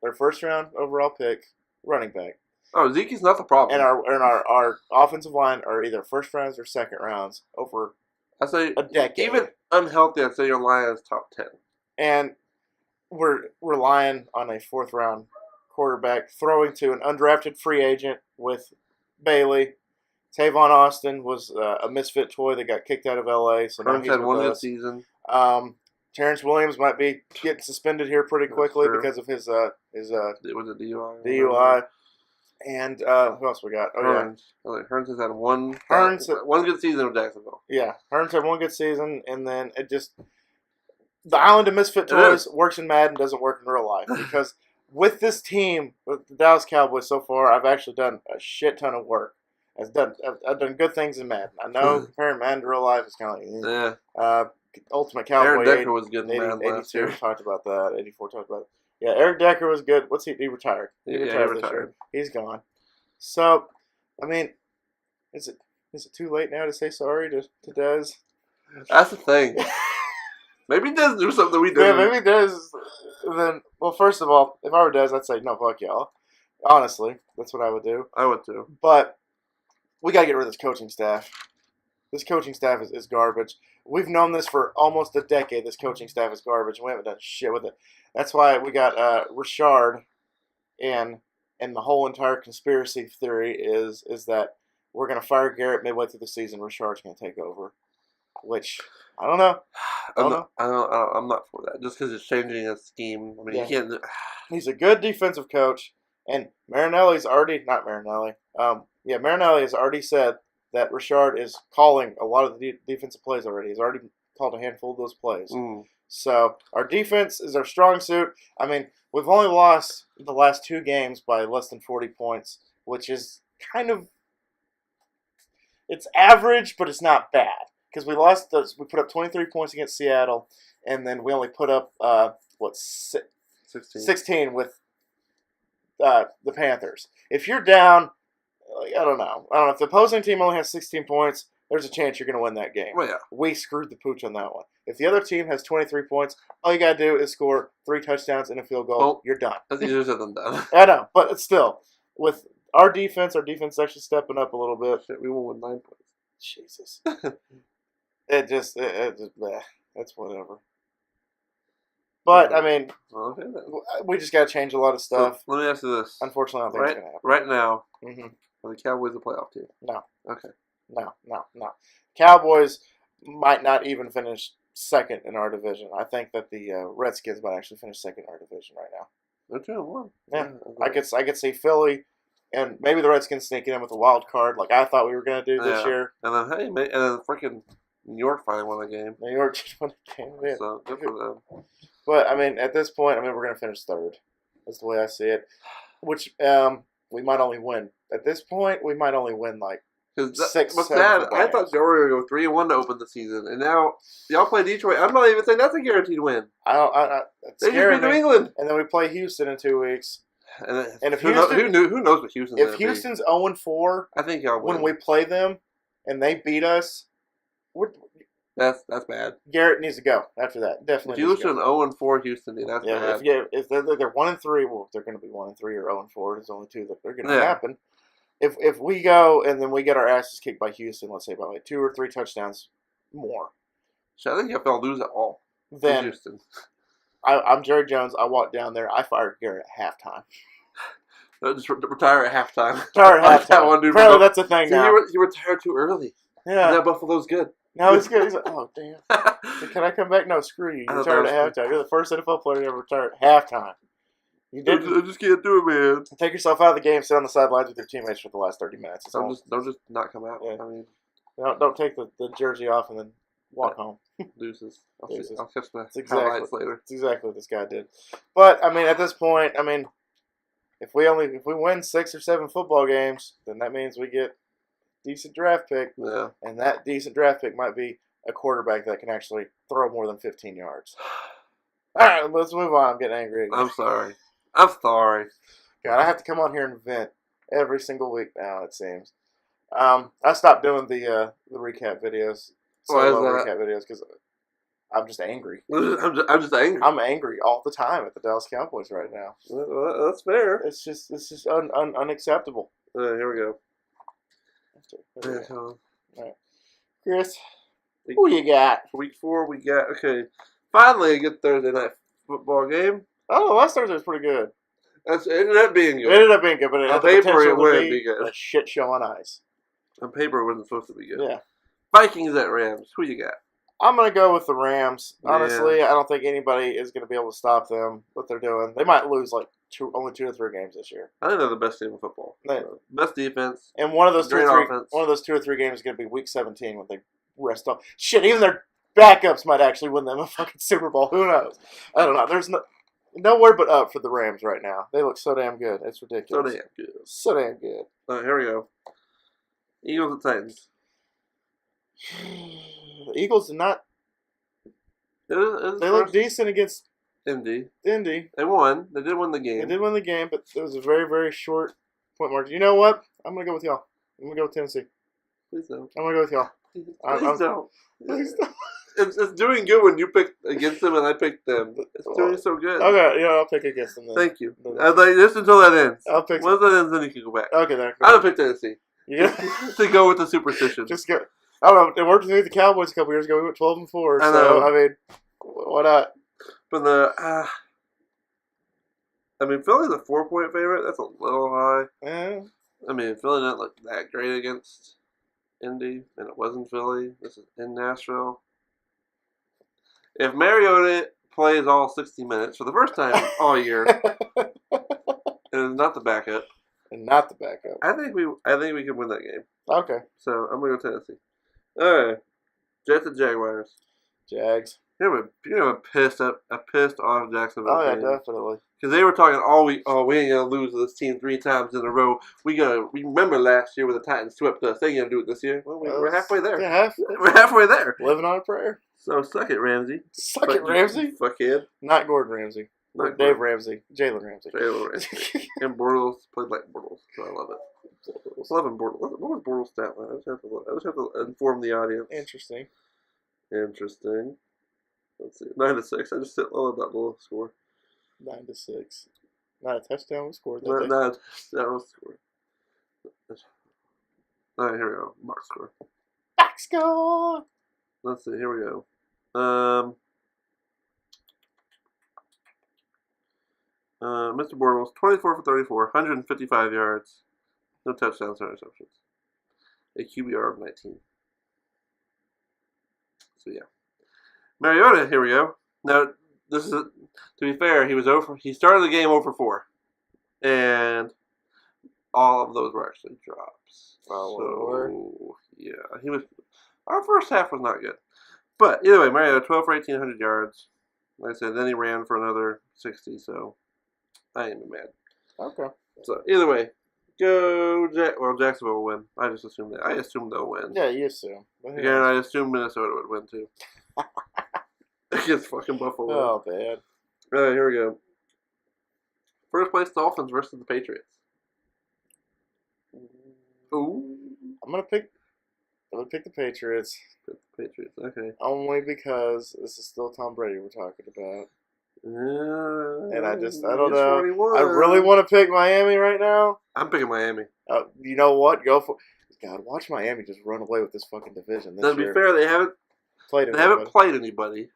their first-round overall pick, running back. Oh, Zeke's not the problem. And our offensive line are either first rounds or second rounds over a decade. Even unhealthy, I'd say your line is top 10. And we're relying on a fourth-round quarterback, throwing to an undrafted free agent with Bailey. Tavon Austin was a misfit toy that got kicked out of L.A. So Hearns had one good season. Terrence Williams might be getting suspended here pretty quickly because of his it was a DUI. DUI. And who else we got? Oh, Hearns. Yeah. Hearns has had one good season with Jacksonville. Yeah, Hearns had one good season, and then the island of misfit toys works in Madden, doesn't work in real life. Because with this team, with the Dallas Cowboys so far, I've actually done a shit ton of work. I've done good things in Madden. I know comparing Madden to real life is kind of like, Ultimate Cowboy. Aaron Decker was good in Madden last year. Talked about that. 84 talked about it. Yeah, Eric Decker was good. What's he retired? He retired this year. He's gone. So, I mean, is it too late now to say sorry to Dez? That's the thing. Maybe Dez do something we did. Yeah, maybe Dez. Then, well, first of all, if I were Dez, I'd say no, fuck y'all. Honestly, that's what I would do. I would too. But we gotta get rid of this coaching staff. This coaching staff is garbage. We've known this for almost a decade. This coaching staff is garbage. We haven't done shit with it. That's why we got Richard in, and the whole entire conspiracy theory is that we're going to fire Garrett midway through the season. Richard's going to take over, which I don't know. I'm not for that. Just because it's changing a scheme. I mean, you can't. He's a good defensive coach, and Marinelli's already Marinelli has already said that Richard is calling a lot of the defensive plays already. He's already called a handful of those plays. So our defense is our strong suit. I mean, we've only lost the last 2 games by less than 40 points, which is it's average, but it's not bad. Because we put up 23 points against Seattle, and then we only put up, 16 with the Panthers. If you're down, I don't know. If the opposing team only has 16 points, there's a chance you're going to win that game. Well, yeah. We screwed the pooch on that one. If the other team has 23 points, all you got to do is score 3 touchdowns and a field goal. Well, you're done. That's easier said than done. I know, but it's still, with our defense actually stepping up a little bit. Shit, we won with 9 points. Jesus. That's whatever. But, I mean, we just got to change a lot of stuff. So, let me ask you this. Unfortunately, I don't think it's going to happen. Right now, are the Cowboys a playoff team? No. Okay. No. Cowboys might not even finish second in our division. I think that the Redskins might actually finish second in our division right now. They're 2-1. Yeah. I could see Philly and maybe the Redskins sneaking in with a wild card like I thought we were going to do this year. And then, freaking New York finally won the game. New York just won the game. Yeah. So, good for them. But, I mean, at this point, we're going to finish third. That's the way I see it. Which we might only win. At this point, we might only win, like, 6, what's sad? I thought y'all were going to go 3-1 to open the season, and now y'all play Detroit. I'm not even saying that's a guaranteed win. They just beat New England, and then we play Houston in 2 weeks. And if who knows what Houston's? If Houston's 0-4, I think y'all win. When we play them and they beat us, That's bad. Garrett needs to go after that. Definitely. If you lose to an 0-4 Houston team, that's bad. If they're 1-3, well, they're going to be 1-3 or 0-4. There's only two that are going to happen. If we go and then we get our asses kicked by Houston, let's say by like 2 or 3 touchdowns more. So I think if they'll lose it all, then Houston. I'm Jerry Jones. I walked down there. I fired Garrett at halftime. Just retire at halftime. Retire at halftime. That one dude. Apparently that's a thing now. You retired too early. Yeah. That Buffalo's good. No, it's good. He's like, oh, damn. Can I come back? No, screw you. You retired at halftime. You're the first NFL player to ever retire at halftime. You did. I just can't do it, man. Take yourself out of the game, sit on the sidelines with your teammates for the last 30 minutes. Don't just not come out. Yeah. I mean, don't take the jersey off and then walk home. Deuces. I'll catch the highlights later. That's exactly what this guy did. But, I mean, at this point, I mean, if we win 6 or 7 football games, then that means we get a decent draft pick. Yeah. And that decent draft pick might be a quarterback that can actually throw more than 15 yards. All right, let's move on. I'm getting angry again. I'm sorry. God, I have to come on here and vent every single week now, it seems. I stopped doing the recap videos. Recap videos because I'm just angry. I'm just angry. I'm angry all the time at the Dallas Cowboys right now. Well, that's fair. It's just unacceptable. Here we go. All right. Chris, who you got? Week 4, we got finally a good Thursday night football game. Oh, last Thursday was pretty good. It ended up being good. But it on had paper the it wouldn't be good. A shit show on ice. On paper, it wasn't supposed to be good. Yeah. Vikings at Rams. Who you got? I'm going to go with the Rams. Honestly, I don't think anybody is going to be able to stop them, what they're doing. They might lose like only 2 or 3 games this year. I think they're the best team in football. Best defense. And one of those 2 or 3 games is going to be Week 17 when they rest up. Shit, even their backups might actually win them a fucking Super Bowl. Who knows? I don't know. There's nowhere but up for the Rams right now. They look so damn good. It's ridiculous. So damn good. All right, here we go. Eagles and Titans. The Eagles did not. They look decent against Indy. They won. They did win the game. They did win the game, but it was a very, very short point margin. You know what? I'm going to go with y'all. I'm going to go with Tennessee. Please don't. I'm going to go with y'all. Please don't. Please don't. It's doing good when you pick against them and I pick them. It's doing so good. Okay, I'll pick against them then. Thank you. I'd like just until that ends. I'll pick. Once that ends, then you can go back. Okay, then. I'm gonna pick Tennessee. Yeah. To go with the superstition. Just go. I don't know. It worked with the Cowboys a couple years ago. We went 12-4. I know. So I mean, why not? But Philly's a 4-point favorite. That's a little high. Yeah. I mean, Philly didn't look that great against Indy, and it wasn't Philly. This is in Nashville. If Mariota plays all 60 minutes for the first time all year, and not the backup, I think we can win that game. Okay. So I'm gonna go Tennessee. All right, Jets and Jaguars. Jags. You're a pissed off Jacksonville. Oh yeah, definitely. Because they were talking all week. Oh, we ain't gonna lose this team 3 times in a row. We remember last year when the Titans swept us. They ain't gonna do it this year. Well, we're halfway there. We're halfway there. Living on a prayer. So suck it, Ramsey. Suck it, Ramsey. Fuckhead. Not Gordon Ramsey. Not Dave Ramsey. Jalen Ramsey. And Bortles played like Bortles, so I love it. I love him, Bortles. What was Bortles' stat line? I just have to inform the audience. Interesting. Let's see. 9-6. I just love that little score. 9-6. Not a touchdown was scored. Not a touchdown was scored. All right, here we go. Box score. Box score. Let's see. Here we go. Mr. Bortles, 24 for 34, 155 yards, no touchdowns, no interceptions. A QBR of 19. So yeah. Mariota, here we go. Now, this is, to be fair, he started the game 0 for 4. And all of those were actually drops. So, yeah. Our first half was not good. But, either way, Mariota, 12 for 18, 100 yards. Like I said, then he ran for another 60, so I ain't mad. Okay. So, either way, Jacksonville will win. I just assume that. I assume they'll win. Yeah, you assume. Again, I assume Minnesota would win, too. Against fucking Buffalo. Oh, man. All right, here we go. First place Dolphins versus the Patriots. Ooh. I'm going to pick I would pick the Patriots. Patriots, okay. Only because this is still Tom Brady we're talking about. And I don't know. 41. I really want to pick Miami right now. I'm picking Miami. You know what? Go for God, watch Miami just run away with this fucking division this year. To be fair, they haven't played anybody.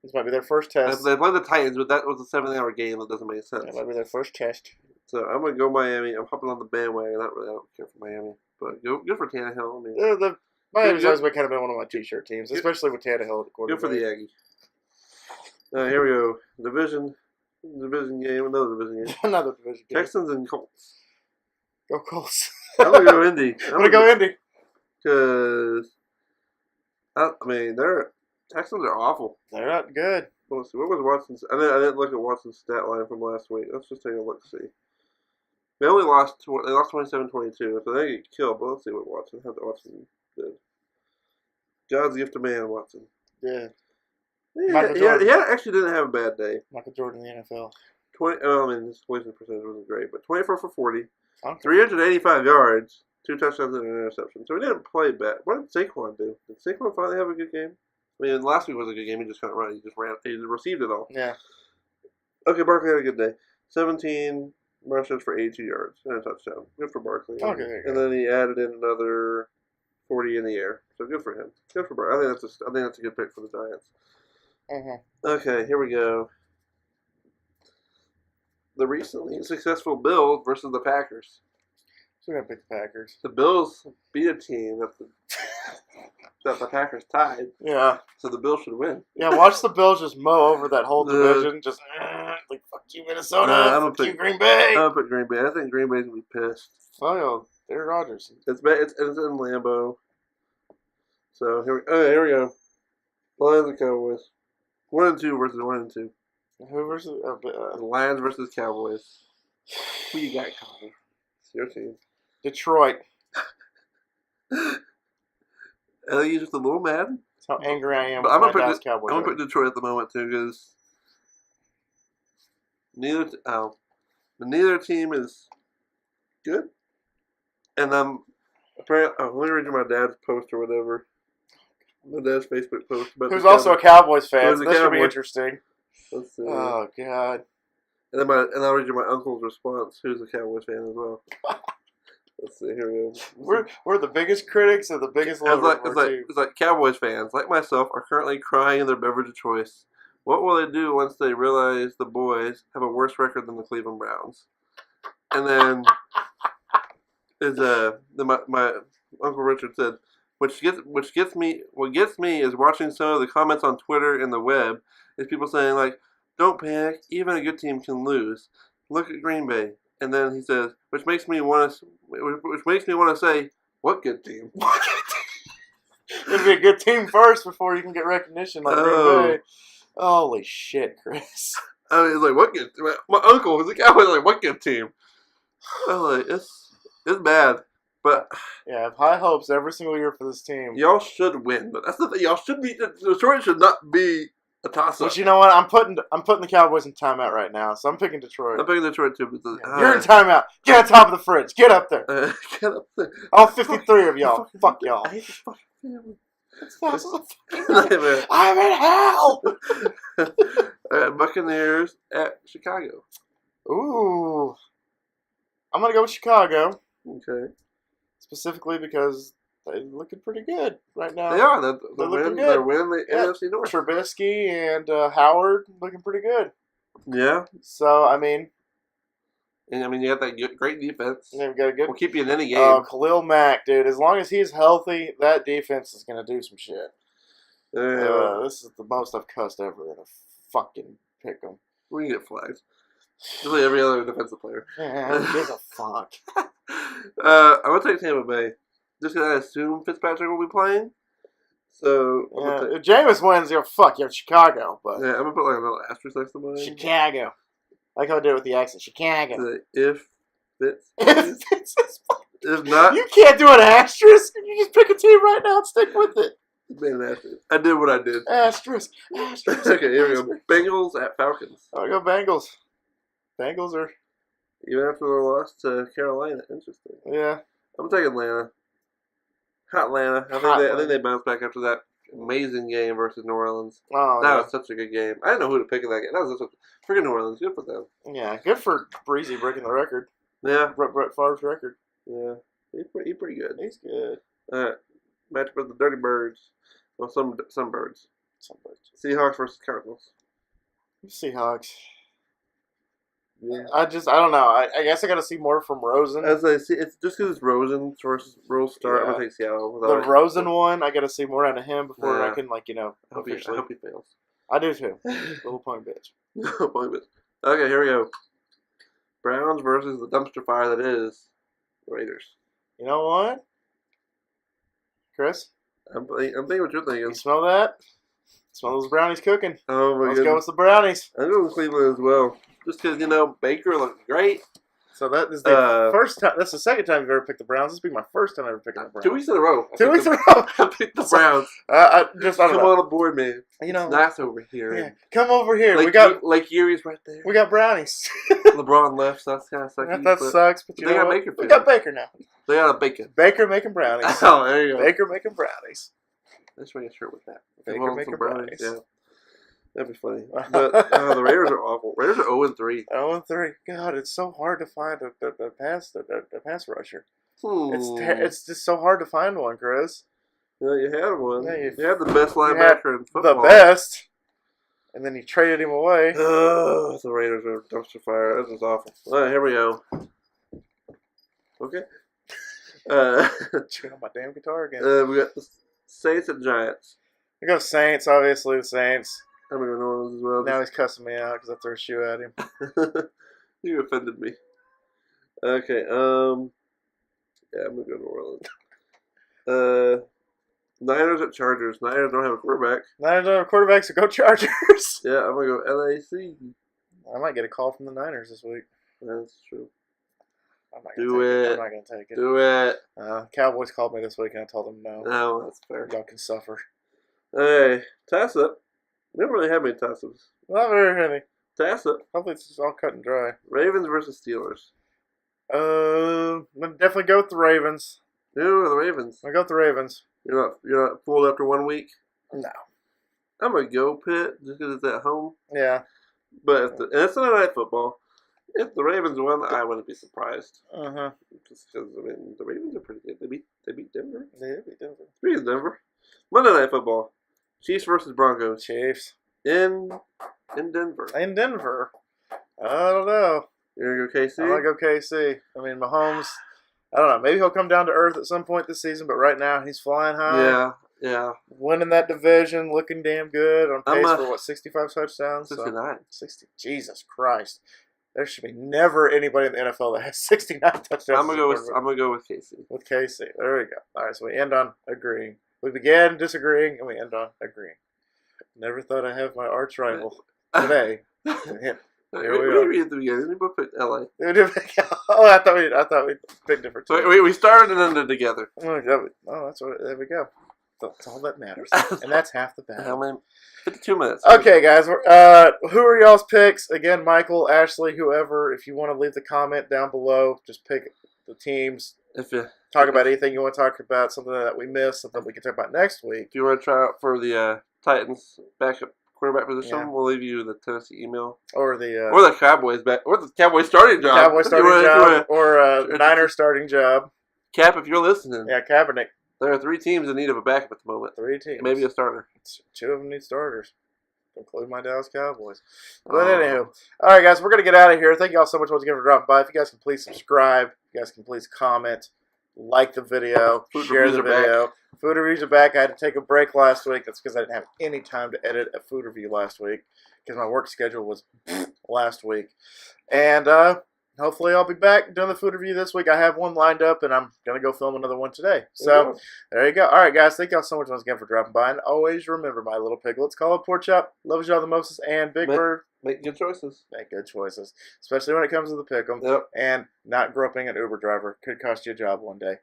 This might be their first test. They played the Titans, but that was a 7-hour game. That doesn't make sense. That might be their first test. So I'm going to go Miami. I'm hopping on the bandwagon. I don't care for Miami. But good for Tannehill. I mean, Miami's always kind of been one of my t-shirt teams, especially with Tannehill at the quarterback. Good for the Aggie. Here we go. Division game. Another division game. Another division game. Texans and Colts. Go Colts. I'm going to go Indy. I'm going to go Indy. Because, their Texans are awful. They're not good. Let's see. What was Watson's? I didn't look at Watson's stat line from last week. Let's just take a look. See. They only lost. They lost 27-22, so they get killed. But let's see what Watson did. God's gift to man, Watson. Yeah. He actually didn't have a bad day. Michael Jordan in the NFL. His completion percentage wasn't great, but 24 for 40, 385 yards, 2 touchdowns and an interception. So he didn't play bad. What did Saquon do? Did Saquon finally have a good game? Last week was a good game. He just couldn't run. He just ran. He received it all. Yeah. Okay, Barkley had a good day. 17 rushes for 82 yards and a touchdown. Good for Barkley. Okay. And then he added in another 40 in the air. So good for him. Good for Barkley. I think that's a good pick for the Giants. Okay, here we go. The recently successful Bills versus the Packers. So we're gonna pick the Packers. The Bills beat a team that the Packers tied. Yeah. So the Bills should win. Yeah, watch the Bills just mow over that whole division. Just like fuck you, Minnesota. Fuck you, Green Bay. I'm gonna put Green Bay. I think Green Bay's gonna be pissed. Oh yeah, Aaron Rodgers. It's in Lambeau. So here we go. Lions and Cowboys. 1-2 versus 1-2. Who versus the Lions versus Cowboys. Who you got, Connor? It's your team. Detroit. I think he's just a little mad. That's how angry I am. But I'm gonna put Detroit at the moment too, because neither team is good. And apparently, let me read you my dad's post or whatever. My dad's Facebook post. Who's also a Cowboys fan. So this should be interesting. Let's see. Oh God. And then I'll read you my uncle's response, who's a Cowboys fan as well. Let's see. Here we go. We're the biggest critics of the biggest lovers. It's like Cowboys fans, like myself, are currently crying in their beverage of choice. What will they do once they realize the boys have a worse record than the Cleveland Browns? And then my Uncle Richard said, what gets me is watching some of the comments on Twitter and the web is people saying like, don't panic, even a good team can lose. Look at Green Bay. And then he says, which makes me want to say, what good team? It'd be a good team first before you can get recognition like Green Bay. Holy shit, Chris. I mean, it's like, what good? My uncle was a Cowboys. Like, what good team? I'm like, it's bad, but yeah, I have high hopes every single year for this team. Y'all should win, but that's the thing. Y'all should be. Detroit should not be a toss-up. But you know what? I'm putting the Cowboys in timeout right now, so I'm picking Detroit. I'm picking Detroit too. But you're in timeout. Get on top of the fridge. Get up there. Get up there. All 53 of y'all. Fuck y'all. I hate this fucking family. I'm in hell. Buccaneers at Chicago. Ooh. I'm going to go with Chicago. Okay. Specifically because they're looking pretty good right now. They are. They're looking good. They're winning the NFC North. Trubisky and Howard looking pretty good. Yeah. So, I mean, you got that great defense. Yeah, we got a good. We'll keep you in any game. Oh, Khalil Mack, dude. As long as he's healthy, that defense is going to do some shit. This is the most I've cussed ever in a fucking pick 'em. We can get flags. Just like every other defensive player. Yeah, who gives a fuck? I'm going to take Tampa Bay. Just because I assume Fitzpatrick will be playing. So, if Jameis wins, fuck, you're Chicago. But yeah, I'm going to put like a little asterisk next to mine. Chicago. I like how I did it with the accent. Chicago. If not, you can't do an asterisk. You just pick a team right now and stick with it. Man, an asterisk. I did what I did. Asterisk. Okay, here we go. Bengals at Falcons. I'll go Bengals. Bengals are even after their loss to Carolina. Interesting. Yeah. I'm taking Atlanta. Atlanta. I think they bounced back after that amazing game versus New Orleans. Oh, that was such a good game. I didn't know who to pick in that game. That was just freaking New Orleans. Good for them. Yeah, good for Breezy breaking the record. Yeah. Brett Favre's record. Yeah. He's pretty good. He's good. All right. Match with the Dirty Birds. Well, some birds. Some birds. Seahawks versus Cardinals. Seahawks. Yeah. I don't know. I guess I got to see more from Rosen. As I see, it's just because it's Rosen versus Rose Start. I'm gonna take Seattle. The Rosen one, I got to see more out of him before I can I hope he fails. I do too. Little point bitch. Little point bitch. Okay, here we go. Browns versus the dumpster fire that is the Raiders. You know what, Chris? I'm thinking what you're thinking. You smell that? Smell those brownies cooking. Oh my Let's go with the brownies. I'm going to Cleveland as well. Just because, Baker looked great. So that is the first time. That's the second time you've ever picked the Browns. This will be my first time ever picking the Browns. 2 weeks in a row. 2 weeks in a row. I picked the Browns. Come on aboard, man. You know, it's nice over here. Yeah, come over here. Lake Erie's right there. We got brownies. LeBron left, so that's kind of sucky. That sucks, but they got Baker. We got Baker now. They got a Bacon. Baker making brownies. Oh, there you go. Baker making brownies. Let's bring a shirt with that. Baker making brownies. Yeah. That'd be funny. But the Raiders are awful. Raiders are 0-3. 0-3. God, it's so hard to find the pass rusher. It's just so hard to find one, Chris. Well, you had one. Yeah, you had the best linebacker in football. The best. And then you traded him away. The Raiders are dumpster fire. This is awful. All right, here we go. Okay. Chewing on my damn guitar again. We got the Saints and Giants. We got Saints, obviously the Saints. I'm going to go New Orleans as well. Now he's cussing me out because I threw a shoe at him. You offended me. Okay, yeah, I'm going to go New Orleans. Niners at Chargers. Niners don't have a quarterback. Niners don't have a quarterback, so go Chargers. Yeah, I'm going to go LAC. I might get a call from the Niners this week. That's true. I'm not going to take it. Do it. Cowboys called me this week and I told them no. No, that's fair. Y'all can suffer. Hey, toss-up. We haven't really had many toss-ups. Not very many. Toss-up. Hopefully it's just all cut and dry. Ravens versus Steelers. I'm going to definitely go with the Ravens. No, the Ravens. I'll go with the Ravens. You're not fooled after 1 week? No. I'm going to go Pitt just because it's at home. Yeah. But and it's Sunday Night Football. If the Ravens won, I wouldn't be surprised. Just because the Ravens are pretty good. They beat Denver. They beat Denver. Speaking of Denver, Monday Night Football, Chiefs versus Broncos. Chiefs in Denver. In Denver. I don't know. You're gonna go KC? I'm gonna go KC. I mean, Mahomes. I don't know. Maybe he'll come down to earth at some point this season, but right now he's flying high. Yeah. Winning that division, looking damn good. On pace for 65 touchdowns? 69. 60. Jesus Christ. There should be never anybody in the NFL that has 69 touchdowns. I'm gonna go with KC. With KC. There we go. All right, so we end on agreeing. We began disagreeing, and we end on agreeing. Never thought I'd have my arch rival today. Here we are. We at the beginning. We both picked LA. Oh, I thought we picked different. So we started and ended together. Oh, that's what. There we go. That's all that matters, and that's half the battle. How many? 52 minutes. Okay, guys. Who are y'all's picks? Again, Michael, Ashley, whoever. If you want to leave the comment down below, just pick the teams. Talk about anything you want to talk about, something that we missed, something we can talk about next week. If you want to try out for the Titans backup quarterback position, we'll leave you the Tennessee email. Or the Cowboys starting job. Or Niner starting job. Cap, if you're listening. Yeah, Kaepernick. There are 3 teams in need of a backup at the moment. 3 teams. Maybe a starter. 2 of them need starters. Include my Dallas Cowboys. But anywho. All right, guys, we're going to get out of here. Thank you all so much once again for dropping by. If you guys can please subscribe. If you guys can please comment. Like the video. Share the video. Food reviews are back. I had to take a break last week. That's because I didn't have any time to edit a food review last week. Because my work schedule was last week. And hopefully I'll be back doing the food review this week. I have one lined up, and I'm going to go film another one today. So, there you go. All right, guys. Thank y'all so much once again for dropping by. And always remember, my little piglets, call it pork chop. Loves y'all the mostest. And Big Bird. Make good choices. Make good choices. Especially when it comes to the pick'em. Yep. And not groping an Uber driver. Could cost you a job one day.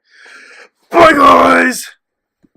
Bye, guys!